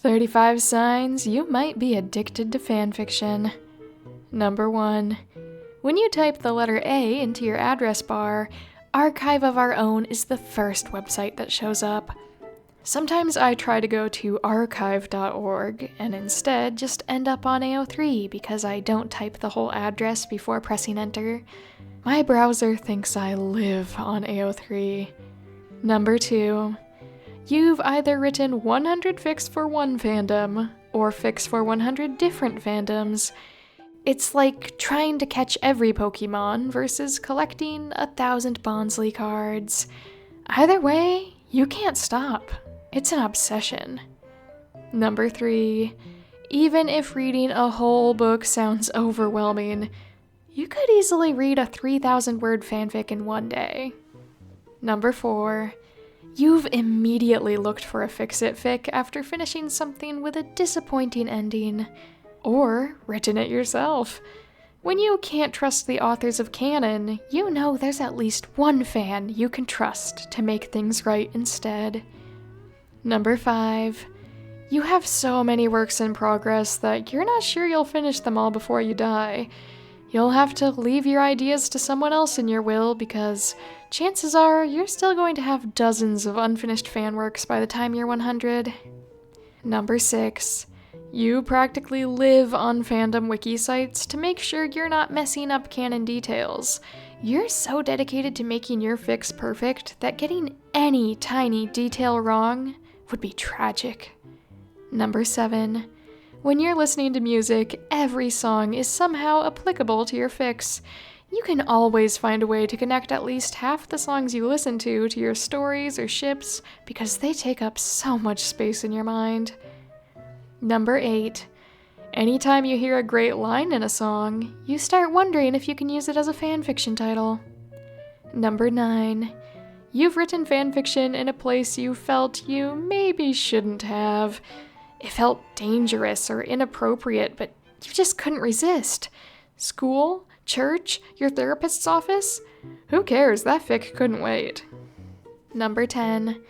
35 signs you might be addicted to fanfiction. Number 1. When you type the letter A into your address bar, Archive of Our Own is the first website that shows up. Sometimes I try to go to archive.org and instead just end up on AO3 because I don't type the whole address before pressing enter. My browser thinks I live on AO3. Number 2. You've either written 100 fics for one fandom, or fics for 100 different fandoms. It's like trying to catch every Pokemon versus collecting 1,000 Bonsly cards. Either way, you can't stop. It's an obsession. Number 3. Even if reading a whole book sounds overwhelming, you could easily read a 3,000-word fanfic in one day. Number 4. You've immediately looked for a fix-it fic after finishing something with a disappointing ending, or written it yourself. When you can't trust the authors of canon, you know there's at least one fan you can trust to make things right instead. Number 5. You have so many works in progress that you're not sure you'll finish them all before you die. You'll have to leave your ideas to someone else in your will because chances are you're still going to have dozens of unfinished fan works by the time you're 100. Number 6. You practically live on fandom wiki sites to make sure you're not messing up canon details. You're so dedicated to making your fics perfect that getting any tiny detail wrong would be tragic. Number 7. When you're listening to music, every song is somehow applicable to your fics. You can always find a way to connect at least half the songs you listen to your stories or ships because they take up so much space in your mind. Number 8. Anytime you hear a great line in a song, you start wondering if you can use it as a fanfiction title. Number 9. You've written fanfiction in a place you felt you maybe shouldn't have. It felt dangerous or inappropriate, but you just couldn't resist. School? Church? Your therapist's office? Who cares? That fic couldn't wait. Number 10.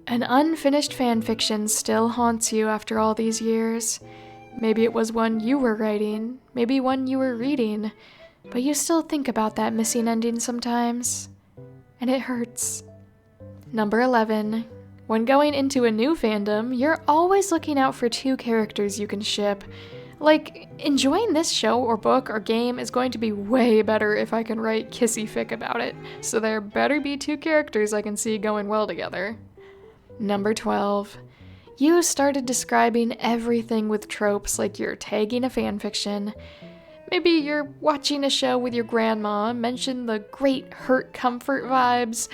An unfinished fanfiction still haunts you after all these years. Maybe it was one you were writing, maybe one you were reading, but you still think about that missing ending sometimes, and it hurts. Number 11. When going into a new fandom, you're always looking out for 2 characters you can ship. Like, enjoying this show or book or game is going to be way better if I can write kissy fic about it, so there better be 2 characters I can see going well together. Number 12. You started describing everything with tropes like you're tagging a fanfiction. Maybe you're watching a show with your grandma, mention the great hurt comfort vibes,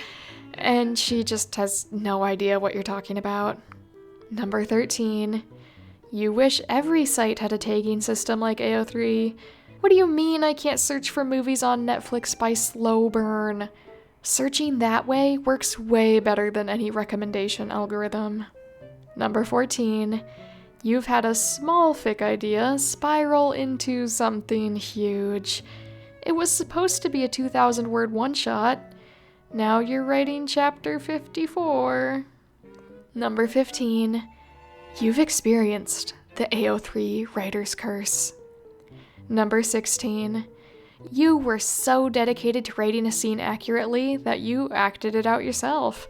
and she just has no idea what you're talking about. Number 13. You wish every site had a tagging system like AO3. What do you mean I can't search for movies on Netflix by slow burn? Searching that way works way better than any recommendation algorithm. Number 14. You've had a small fic idea spiral into something huge. It was supposed to be a 2,000-word one-shot. Now you're writing chapter 54. Number 15. You've experienced the AO3 writer's curse. Number 16. You were so dedicated to writing a scene accurately that you acted it out yourself.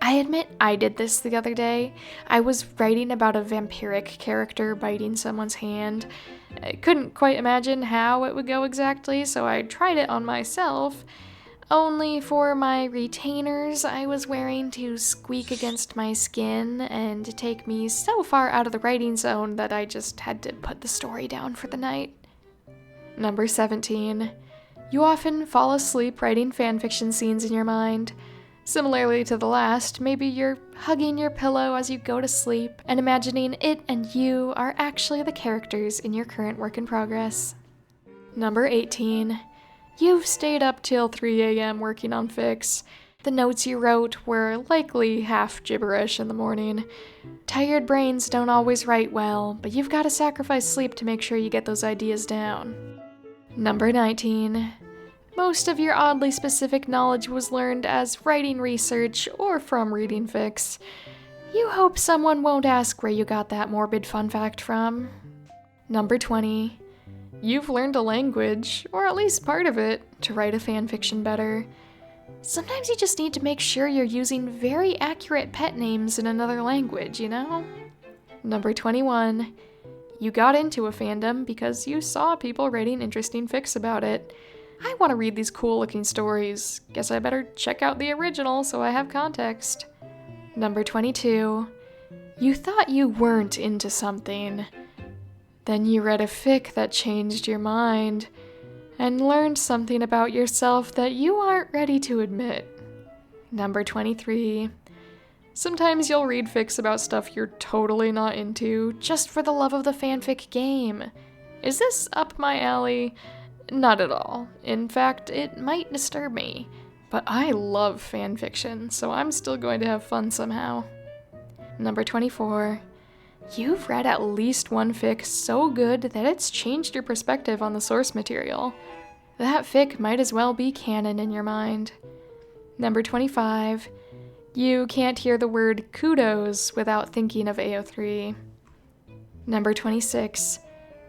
I admit I did this the other day. I was writing about a vampiric character biting someone's hand. I couldn't quite imagine how it would go exactly, so I tried it on myself. Only for my retainers I was wearing to squeak against my skin and take me so far out of the writing zone that I just had to put the story down for the night. Number 17. You often fall asleep writing fanfiction scenes in your mind. Similarly to the last, maybe you're hugging your pillow as you go to sleep and imagining it and you are actually the characters in your current work in progress. Number 18. You've stayed up till 3 a.m. working on fics. The notes you wrote were likely half gibberish in the morning. Tired brains don't always write well, but you've got to sacrifice sleep to make sure you get those ideas down. Number 19. Most of your oddly specific knowledge was learned as writing research or from reading fics. You hope someone won't ask where you got that morbid fun fact from. Number 20. You've learned a language, or at least part of it, to write a fanfiction better. Sometimes you just need to make sure you're using very accurate pet names in another language, you know? Number 21. You got into a fandom because you saw people writing interesting fics about it. I want to read these cool-looking stories. Guess I better check out the original so I have context. Number 22. You thought you weren't into something. Then you read a fic that changed your mind and learned something about yourself that you aren't ready to admit. Number 23. Sometimes you'll read fics about stuff you're totally not into just for the love of the fanfic game. Is this up my alley? Not at all. In fact, it might disturb me. But I love fanfiction, so I'm still going to have fun somehow. Number 24. You've read at least one fic so good that it's changed your perspective on the source material. That fic might as well be canon in your mind. Number 25. You can't hear the word kudos without thinking of AO3. Number 26.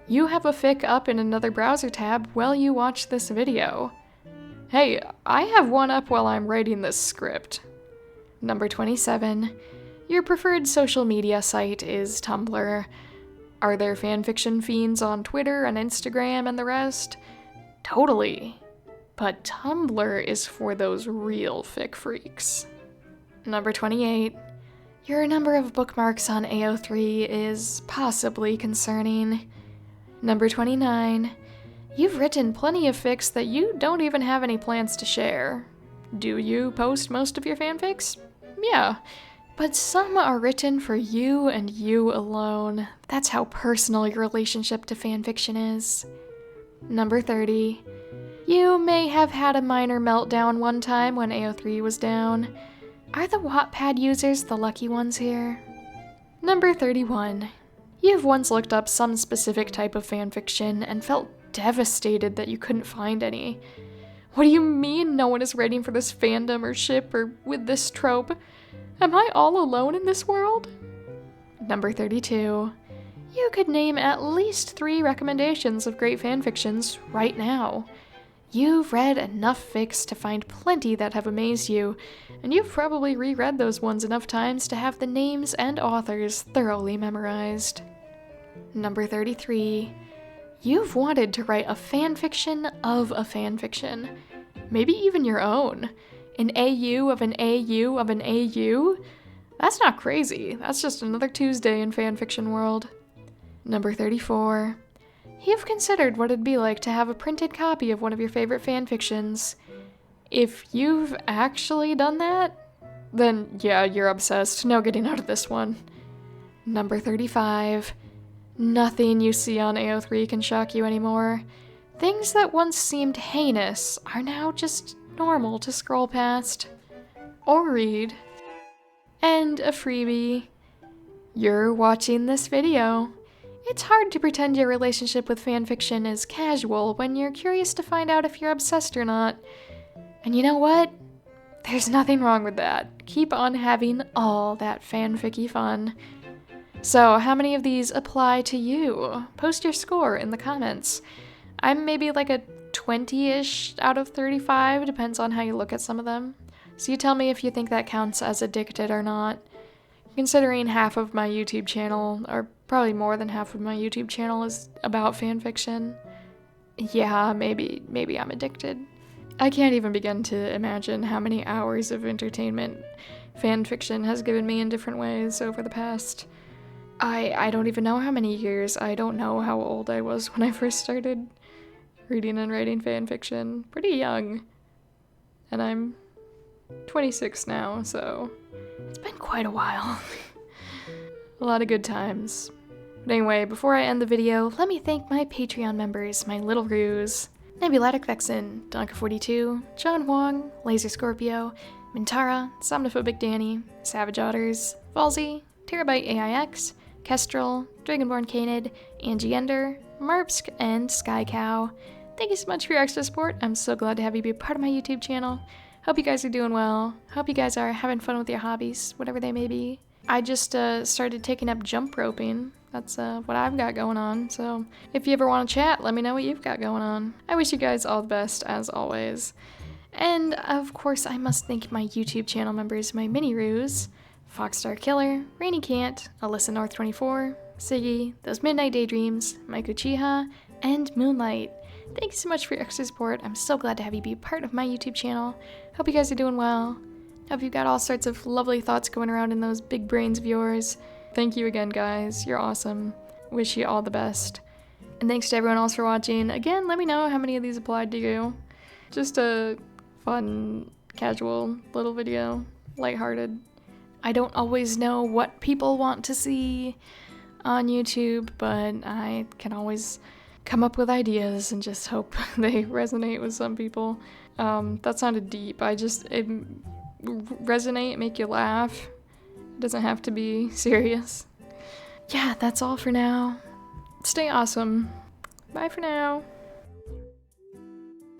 You have a fic up in another browser tab while you watch this video. Hey, I have one up while I'm writing this script. Number 27. Your preferred social media site is Tumblr. Are there fanfiction fiends on Twitter and Instagram and the rest? Totally. But Tumblr is for those real fic freaks. Number 28. Your number of bookmarks on AO3 is possibly concerning. Number 29. You've written plenty of fics that you don't even have any plans to share. Do you post most of your fanfics? Yeah. But some are written for you and you alone. That's how personal your relationship to fanfiction is. Number 30. You may have had a minor meltdown one time when AO3 was down. Are the Wattpad users the lucky ones here? Number 31. You've once looked up some specific type of fanfiction and felt devastated that you couldn't find any. What do you mean no one is writing for this fandom or ship or with this trope? Am I all alone in this world? Number 32. You could name at least 3 recommendations of great fanfictions right now. You've read enough fics to find plenty that have amazed you, and you've probably reread those ones enough times to have the names and authors thoroughly memorized. Number 33. You've wanted to write a fanfiction of a fanfiction. Maybe even your own. An AU of an AU of an AU? That's not crazy. That's just another Tuesday in fanfiction world. Number 34. You've considered what it'd be like to have a printed copy of one of your favorite fanfictions. If you've actually done that, then yeah, you're obsessed. No getting out of this one. Number 35. Nothing you see on AO3 can shock you anymore. Things that once seemed heinous are now just normal to scroll past. Or read. And a freebie. You're watching this video. It's hard to pretend your relationship with fanfiction is casual when you're curious to find out if you're obsessed or not. And you know what? There's nothing wrong with that. Keep on having all that fanficky fun. So, how many of these apply to you? Post your score in the comments. I'm maybe like a 20-ish out of 35, depends on how you look at some of them. So you tell me if you think that counts as addicted or not. Considering half of my YouTube channel, or probably more than half of my YouTube channel, is about fanfiction. Yeah, maybe I'm addicted. I can't even begin to imagine how many hours of entertainment fanfiction has given me in different ways over the past... I don't even know how many years. I don't know how old I was when I first started reading and writing fanfiction. Pretty young. And I'm 26 now, so it's been quite a while. A lot of good times. But anyway, before I end the video, let me thank my Patreon members, my little ruse. Nebulatic Vexen, Donka42, John Huang, Laser Scorpio, Mintara, Somnophobic Danny, Savage Otters, Falsey, Terabyte AIX, Kestrel, Dragonborn Canid, Angie Ender, Marpsk, and Sky Cow. Thank you so much for your extra support. I'm so glad to have you be a part of my YouTube channel. Hope you guys are doing well. Hope you guys are having fun with your hobbies, whatever they may be. I just started taking up jump roping. That's what I've got going on. So if you ever want to chat, let me know what you've got going on. I wish you guys all the best, as always. And of course, I must thank my YouTube channel members, my mini-roos, Foxstar Killer, Rainy Cant, Alyssa North 24, Siggy, Those Midnight Daydreams, Mike Uchiha, and Moonlight. Thank you so much for your extra support. I'm so glad to have you be part of my YouTube channel. Hope you guys are doing well. Hope you've got all sorts of lovely thoughts going around in those big brains of yours. Thank you again, guys. You're awesome. Wish you all the best. And thanks to everyone else for watching. Again, let me know how many of these applied to you. Just a fun, casual little video. Lighthearted. I don't always know what people want to see on YouTube, but I can always come up with ideas and just hope they resonate with some people. That sounded deep. Resonate, make you laugh. It doesn't have to be serious. Yeah, that's all for now. Stay awesome. Bye for now.